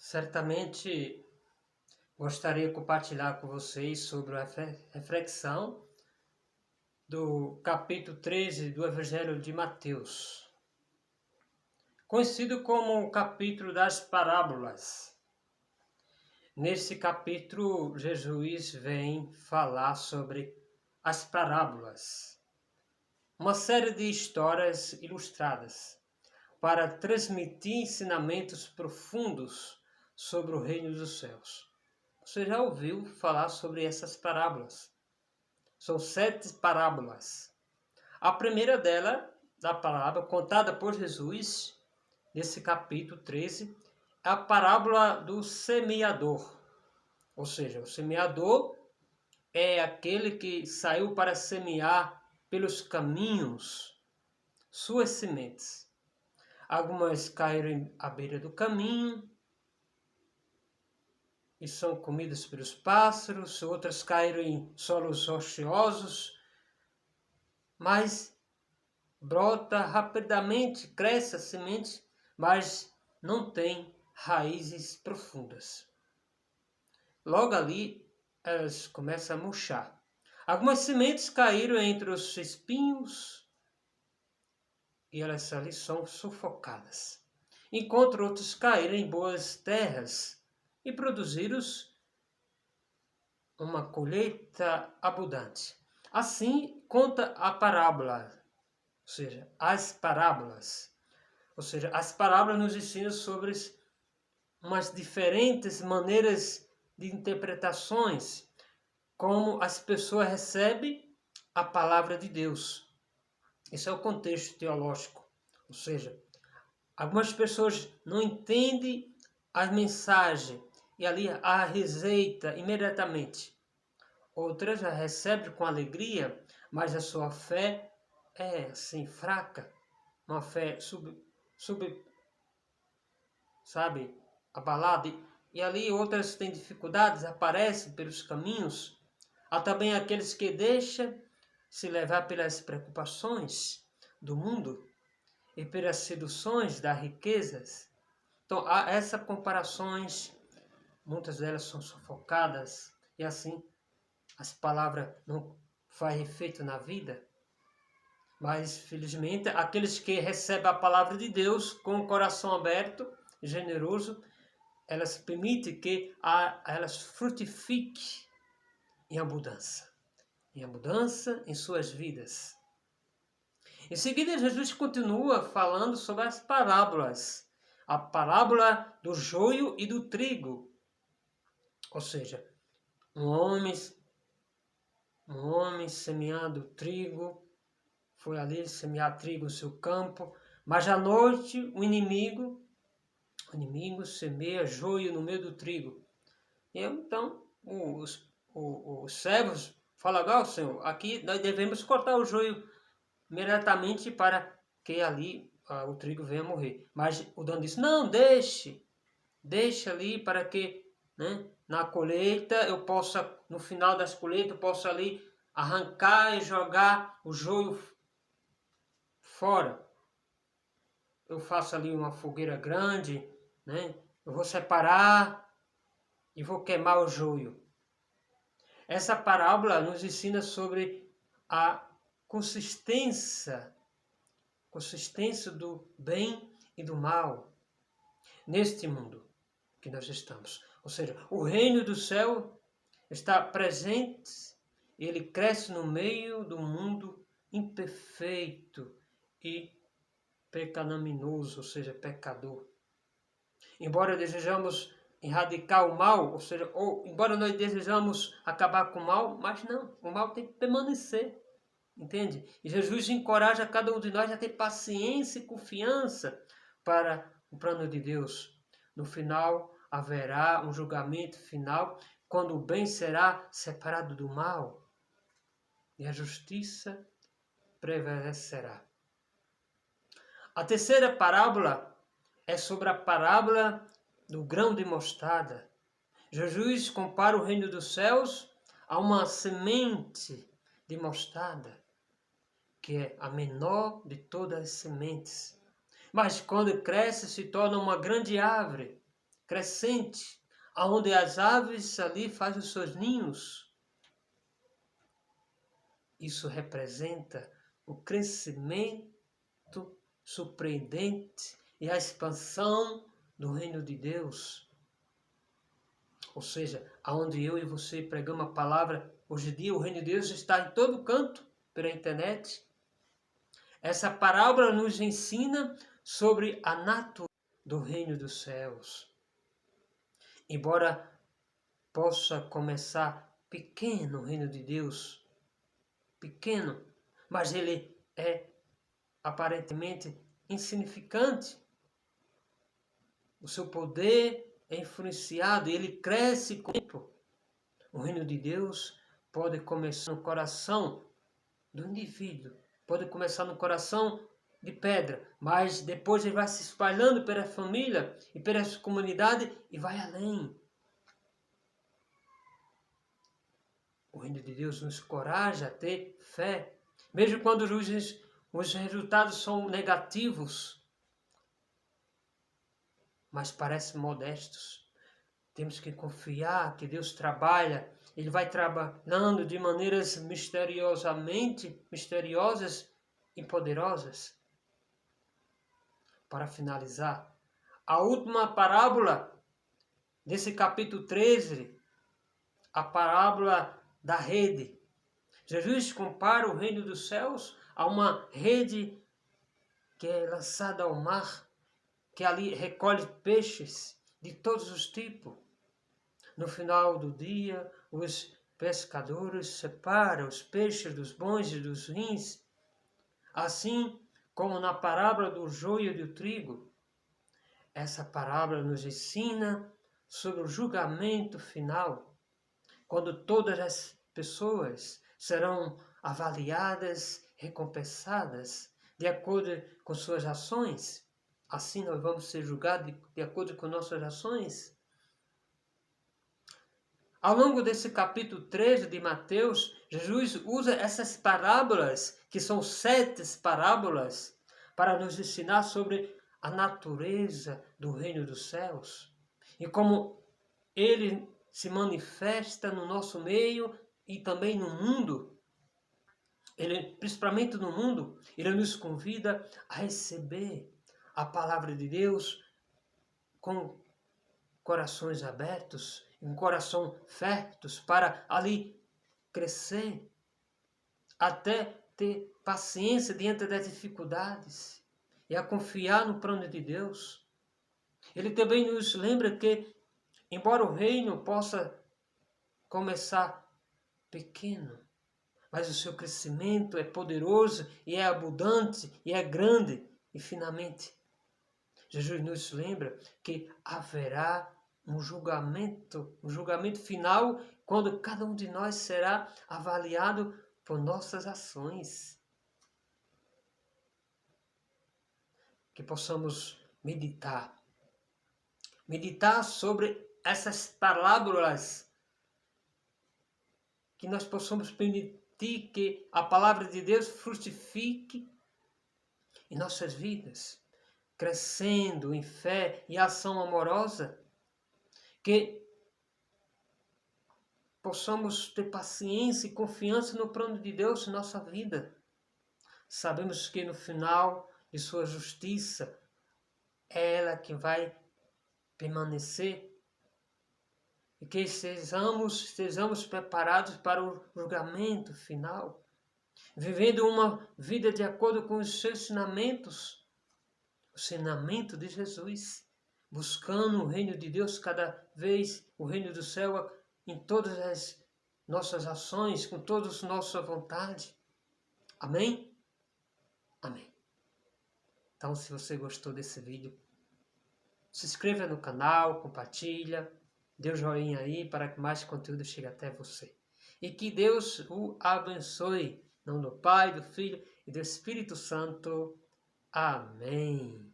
Certamente gostaria de compartilhar com vocês sobre a reflexão do capítulo 13 do Evangelho de Mateus, conhecido como o capítulo das parábolas. Nesse capítulo, Jesus vem falar sobre as parábolas, uma série de histórias ilustradas para transmitir ensinamentos profundos sobre o reino dos céus. Você já ouviu falar sobre essas parábolas? São 7 parábolas. A primeira da parábola, contada por Jesus, nesse capítulo 13, é a parábola do semeador. Ou seja, o semeador é aquele que saiu para semear pelos caminhos suas sementes. Algumas caíram à beira do caminho e são comidas pelos pássaros, outras caíram em solos rochosos, mas brota rapidamente, cresce a semente, mas não tem raízes profundas. Logo ali, elas começam a murchar. Algumas sementes caíram entre os espinhos e elas ali são sufocadas. Enquanto outros caíram em boas terras e produziram uma colheita abundante. Assim conta a parábola, ou seja, as parábolas. Ou seja, as parábolas nos ensinam sobre umas diferentes maneiras de interpretações, como as pessoas recebem a palavra de Deus. Esse é o contexto teológico. Ou seja, algumas pessoas não entendem a mensagem e ali a rejeita imediatamente. Outras a recebem com alegria, mas a sua fé é assim fraca, uma fé sabe, abalada. E ali outras têm dificuldades, aparecem pelos caminhos. Há também aqueles que deixam se levar pelas preocupações do mundo e pelas seduções das riquezas. Então, há essas comparações, muitas delas são sufocadas, e assim as palavras não fazem efeito na vida. Mas, felizmente, aqueles que recebem a palavra de Deus com o coração aberto, generoso, elas permitem que elas frutifiquem em abundância em suas vidas. Em seguida, Jesus continua falando sobre as parábolas. A parábola do joio e do trigo. Ou seja, um homem semeando trigo, foi ali semear trigo no seu campo, mas à noite o inimigo semeia joio no meio do trigo. E então os servos falam: Senhor, aqui nós devemos cortar o joio imediatamente para que ali o trigo venha morrer. Mas o dono disse: não, deixe ali para que, né, na colheita eu possa, no final das colheitas, eu possa ali arrancar e jogar o joio fora. Eu faço ali uma fogueira grande, né? Eu vou separar e vou queimar o joio. Essa parábola nos ensina sobre a consistência do bem e do mal neste mundo que nós estamos. Ou seja, o reino do céu está presente, ele cresce no meio do mundo imperfeito e pecaminoso, ou seja, pecador. Embora desejamos erradicar o mal, ou seja, embora nós desejamos acabar com o mal, mas não, o mal tem que permanecer. Entende? E Jesus encoraja cada um de nós a ter paciência e confiança para o plano de Deus. No final, haverá um julgamento final, quando o bem será separado do mal e a justiça prevalecerá. A terceira parábola é sobre a parábola do grão de mostarda. Jesus compara o reino dos céus a uma semente de mostarda, que é a menor de todas as sementes. Mas quando cresce, se torna uma grande árvore crescente, aonde as aves ali fazem os seus ninhos. Isso representa o crescimento surpreendente e a expansão do reino de Deus. Ou seja, aonde eu e você pregamos a palavra, hoje em dia o reino de Deus está em todo canto, pela internet. Essa parábola nos ensina sobre a natureza do reino dos céus. Embora possa começar pequeno o reino de Deus, pequeno, mas ele é aparentemente insignificante. O seu poder é influenciado e ele cresce com o tempo. O reino de Deus pode começar no coração do indivíduo, pode começar no coração de pedra, mas depois ele vai se espalhando pela família e pela comunidade e vai além. O reino de Deus nos encoraja a ter fé, mesmo quando os resultados são negativos, mas parecem modestos. Temos que confiar que Deus trabalha, Ele vai trabalhando de maneiras misteriosas e poderosas. Para finalizar, a última parábola desse capítulo 13, a parábola da rede. Jesus compara o reino dos céus a uma rede que é lançada ao mar, que ali recolhe peixes de todos os tipos. No final do dia, os pescadores separam os peixes dos bons e dos ruins, assim como na parábola do joio e do trigo. Essa parábola nos ensina sobre o julgamento final, quando todas as pessoas serão avaliadas, recompensadas de acordo com suas ações. Assim nós vamos ser julgados de acordo com nossas ações. Ao longo desse capítulo 13 de Mateus, Jesus usa essas parábolas, que são 7 parábolas, para nos ensinar sobre a natureza do reino dos céus e como ele se manifesta no nosso meio e também no mundo. Ele, principalmente no mundo, ele nos convida a receber a palavra de Deus com corações abertos, um coração férteis para ali crescer, até ter paciência diante das dificuldades e a confiar no plano de Deus. Ele também nos lembra que, embora o reino possa começar pequeno, mas o seu crescimento é poderoso e é abundante e é grande. E finalmente, Jesus nos lembra que haverá um julgamento final, quando cada um de nós será avaliado por nossas ações. Que possamos meditar sobre essas parábolas, que nós possamos permitir que a palavra de Deus frutifique em nossas vidas, crescendo em fé e ação amorosa, que possamos ter paciência e confiança no plano de Deus em nossa vida. Sabemos que no final de sua justiça é ela que vai permanecer e que estejamos preparados para o julgamento final, vivendo uma vida de acordo com os seus ensinamentos, o ensinamento de Jesus, buscando o reino de Deus cada vez, o reino do céu em todas as nossas ações, com toda a nossa vontade. Amém? Amém. Então, se você gostou desse vídeo, se inscreva no canal, compartilha, dê um joinha aí para que mais conteúdo chegue até você. E que Deus o abençoe, em nome do Pai, do Filho e do Espírito Santo. Amém.